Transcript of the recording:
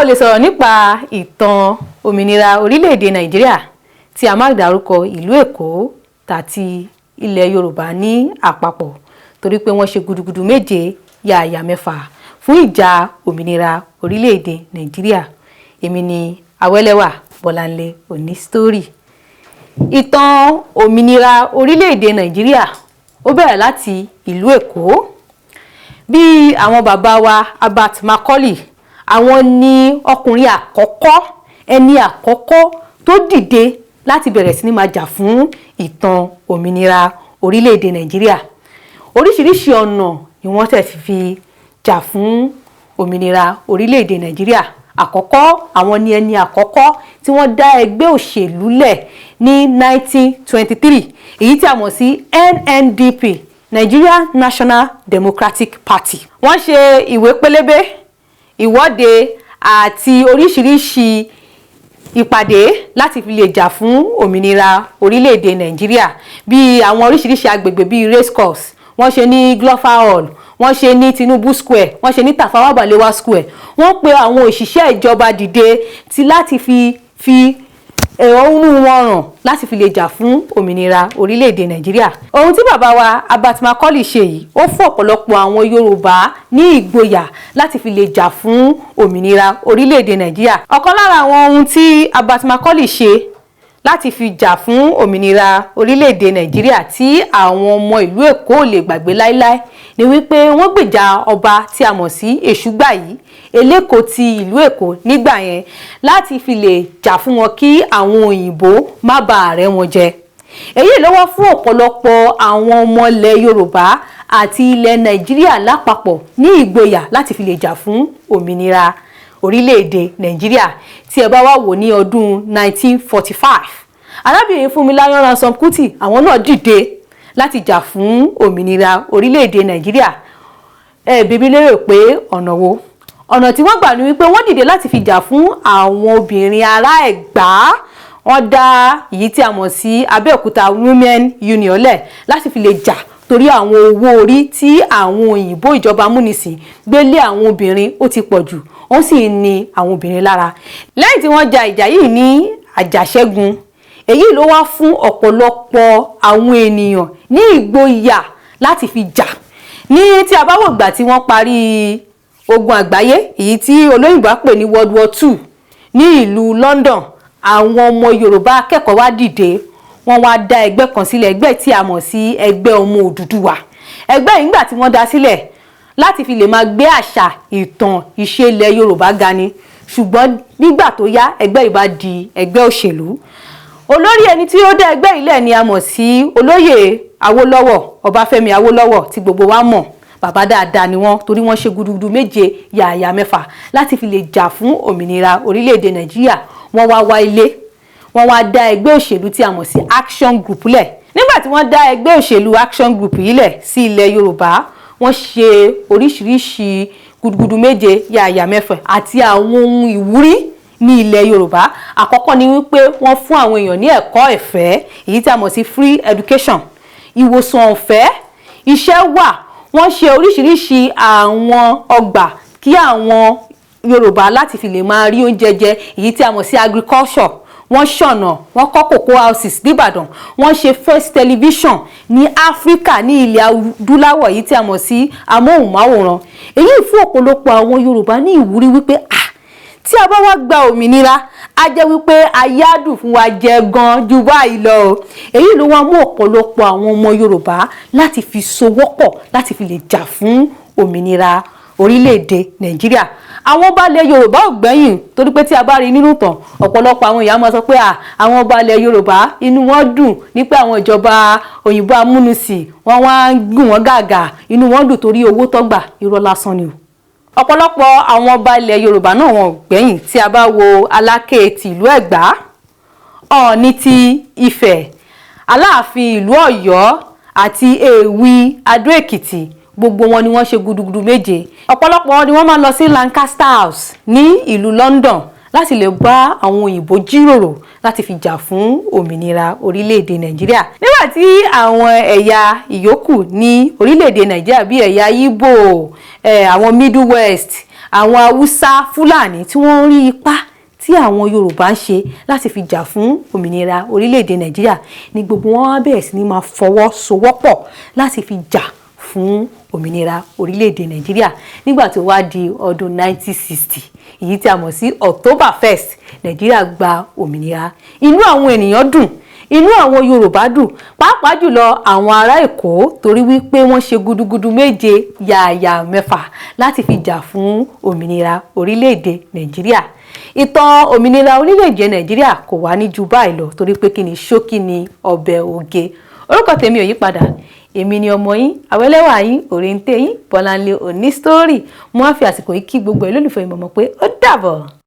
ò lè sọ̀rọ̀ nípa ìtàn òmìnira orílẹ̀-èdè Nàìjíríà tí a máa dárúkọ ìlú Èkó tàti ilẹ̀ Yorùbá ní àpapọ̀ torí pé wọ́n ṣe gudugudu méje yàyà mẹ́fà fún ìjà òmìnira orílẹ̀-èdè Nàìjíríà. Èmi ni Awẹ́lẹ́wà Bolanle Oni Story. Ìtàn òmìnira orílẹ̀-èdè Nàìjíríà ó bẹ̀rẹ̀ láti ìlú Èkó. Bí àwọn bàbá wa Abat Macaulay, àwọn ni ọkùnrin àkọ́kọ́, ẹni àkọ́kọ́ tó dìde láti bẹ̀rẹ̀ sí ní máa jà fún ìtàn òmìnira orílẹ̀-èdè Nàìjíríà. Oríṣiríṣi ọ̀nà ni wọ́n tẹ̀ fi jà fún òmìnira orílẹ̀-èdè Nàìjíríà. Àkọ́kọ́, àwọn ni ẹni àkọ́kọ́ tí wọ́n dá ẹgbẹ́ òṣèlú lẹ̀ ní 1923, èyí tí a mọ̀ sí NNDP, Nigeria National Democratic Party. Wọ́n ṣe ìwé pélébé, ìwọ́de àti oríṣiríṣi ìpàdé láti fi lè jà fún òmìnira orílẹ̀-èdè Nàìjíríà, bí àwọn oríṣiríṣi agbègbè bíi race course, wọ́n ṣe ní Glover Hall, wọ́n ṣe ní Tinubu Square, wọ́n ṣe ní Tafawa Balewa Square. Wọ́n pe àwọn òṣìṣẹ́ ìjọba dìde láti fi ẹ̀hónú wọn hàn láti fi lè jà fún òmìnira orílẹ̀-èdè Nàìjíríà. Ohun tí bàbá wa Abat Macaulay ṣe yìí, ó fún ọ̀pọ̀lọpọ̀ àwọn Yorùbá ní ìgboyà láti fi lè jà fún òmìnira orílẹ̀-èdè Nàìjíríà. Ọ̀kan lára àwọn ohun tí Abat Macaulay ṣe láti fi jà fún òmìnira orílẹ̀-èdè Nàìjíríà tí àwọn ọmọ ìlú Èkó lè gbàgbé láíláí ni wípé wọ́n gbèjà ọba tí a mọ̀ sí Èṣùgbàyí, Eléko ti ìlú Èkó nígbà yẹn, láti fi lè jà fún wọn kí àwọn òyìnbó má bàa rẹ́ wọn jẹ. Èyí ló wá fún ọ̀pọ̀lọpọ̀ àwọn ọmọ ilẹ̀ Yorùbá àti ilẹ̀ Nàìjíríà lápapọ̀ ní ìgboyà láti fi lè jà fún òmìnira orílẹ̀-èdè Nàìjíríà. Tí ẹ bá wá wò ní ọdún 1945, arábìnrin Fúnmiláyọ̀ Ransome Kuti, àwọn náà dìde láti jà fún òmìnira orílẹ̀-èdè Nàìjíríà. Bèbí lérò pé ọ̀nà wo? Ọ̀nà tí wọ́n gbà ní wípé wọ́n dìde láti fi jà fún àwọn obìnrin ará Ẹ̀gbá. Wọ́n dá èyí tí a mọ̀ sí Abẹ́òkúta Women Union lẹ̀ láti fi lè jà torí àwọn owó orí tí àwọn òyìnbó ìjọba amúnisìn gbé lé àwọn obìnrin ó ti pọ̀ jù, wọ́n sì ní àwọn obìnrin lára. Lẹ́yìn tí wọ́n ja ìjà yìí ní àjàṣẹ́gun, èyí ló wá fún ọ̀pọ̀lọpọ̀ àwọn ènìyàn ní ìgboyà láti fi jà. Ní tí a bá wò gbà tí wọ́n parí ogun àgbáyé, èyí tí olóyìnbó pè ní World War II ní ìlú London, àwọn ọmọ Yorùbá akẹ́kọ̀ọ́ wá dìde, wọ́n wá dá ẹgbẹ́ kan sílẹ̀, ẹgbẹ́ tí a mọ̀ sí ẹgbẹ́ ọmọ Odùduwà. Ẹgbẹ́ yìí nígbà tí wọ́n dá sílẹ̀ láti fi lè máa gbé àṣà, ìtàn, ìṣe ilẹ̀ Yorùbá ga ni. Ṣùgbọ́n nígbà tó yá, ẹgbẹ́ yìí bá di ẹgbẹ́ òṣèlú. Olórí ẹni tí ó dá ẹgbẹ́ ilẹ̀ ni a mọ̀ sí olóyè Awólọ́wọ̀, Ọbáfẹ́mi Awólọ́wọ̀, tí gbogbo wa mọ̀. Bàbá dáadáa ni wọ́n torí wọ́n ṣe gudugudu méje yàyà mẹ́fà láti fi lè jà fún òmìnira orílẹ̀-èdè Nàìjíríà. Wọ́n wá ilé, wọ́n wá dá ẹgbẹ́ òṣèlú tí a mọ̀ sí Action Group lẹ̀. Nígbà tí wọ́n dá ẹgbẹ́ òṣèlú Action Group yìí lẹ̀ sí ilẹ̀ Yorùbá, wọ́n ṣe oríṣiríṣi gudugudu méje yàyà mẹ́fà àti àwọn ohun ìwúrí ní ilẹ̀ Yorùbá. Àkọ́kọ́ ni wípé wọ́n fún àwọn èèyàn ní ẹ̀kọ́ ẹ̀fẹ́, èyí tí a mọ̀ sí free education, ìwòsàn ọ̀fẹ́, iṣẹ́ wà. Wọ́n ṣe oríṣiríṣi àwọn ọgbà kí àwọn Yorùbá láti fi lè máa rí oúnjẹ jẹ, èyí tí a mọ̀ sí agriculture. Wọ́n ṣọ̀nà, wọ́n kọ́ cocoa houses n'Íbàdàn, wọ́n ṣe first television ní Áfíríkà, ní ilẹ̀ adúláwọ̀, èyí tí a mọ̀ sí amóhùnmáwòrán. Èyí fún ọ̀pọ̀lọpọ̀ àwọn Yorùbá ní ìwúrí wípé tí a bá wá gba òmìnira, a jẹ́ wípé ayé á dùn fún wa jẹ gan ju báyìí lọ. Èyí ló wá mú ọ̀pọ̀lọpọ̀ àwọn ọmọ Yorùbá láti fi sowọ́pọ̀ láti fi lè jà fún òmìnira orílẹ̀-èdè Nàìjíríà. Àwọn ọba ilẹ̀ Yorùbá ò gbẹ́yìn torí pé tí a bá rí nínú ìtàn, ọ̀pọ̀lọpọ̀ àwọn èèyàn máa sọ pé àwọn ọba ilẹ̀ Yorùbá inú wọn dùn nípa àwọn ìjọba òyìnbó amúnisìn, wọ́n wá ń gùn wọ́n gàgà, inú wọn dùn torí owó tọ́gbà. Irọ́ lásán ni o. Ọ̀pọ̀lọpọ̀ àwọn ọba ilẹ̀ Yorùbá náà wọn ò gbẹ́yìn. Tí a bá wo Aláké ti ìlú Ẹ̀gbá, Ọọ̀ni ti Ifẹ̀, Aláàfin ìlú Ọ̀yọ́ àti Èwí Adó Èkìtì, gbogbo wọn ni wọ́n ṣe gudugudu méje. Ọ̀pọ̀lọpọ̀ wọn ni wọ́n máa lọ sí Lancaster House ní ìlú London láti lè bá àwọn òyìnbó jíròrò láti fi jà fún òmìnira orílẹ̀-èdè Nàìjíríà. Nígbà tí àwọn ẹ̀yà ìyókù ní orílẹ̀-èdè Nàìjíríà bí ẹ̀yà Ìgbò, àwọn Middle West àwọn Haúsá Fúlàní tí wọ́n rí ipá tí àwọn Yorùbá ń ṣe láti fi jà fún òmìnira orílẹ̀-èdè Nàìjíríà ni gbogbo wọn á bẹ̀rẹ̀ sí ní máa fọwọ́sowọ́pọ̀ láti fi jà fún òmìnira orílẹ̀-èdè Nàìjíríà nígbà tó wá di ọdún 1960 èyí tí a mọ̀ sí October 1st Nàìjíríà gba òmìnira. Inú àwọn ènìyàn dùn, inú àwọn Yorùbá dùn, pàápàá jùlọ àwọn ará Èkó torí wípé wọ́n ṣe gudugudu méje yàyà mẹ́fà láti fi jà fún òmìnira orílẹ̀-èdè Nàìjíríà. Ìtàn òmìnira orílẹ̀-èdè Nàìjíríà kò wá ní ju báyìí lọ torí pé kí ni ṣókí ni ọbẹ̀ oge. Orúkọ tèmi ò yí padà, èmi ni ọmọ yín àwẹ́lẹ́wà yín òrèǹtẹ̀ yín Bolanle Oni Story. Mo wá fi àsìkò yìí kí gbogbo olólùfẹ́ Oyinmomo pé ó dàbọ̀.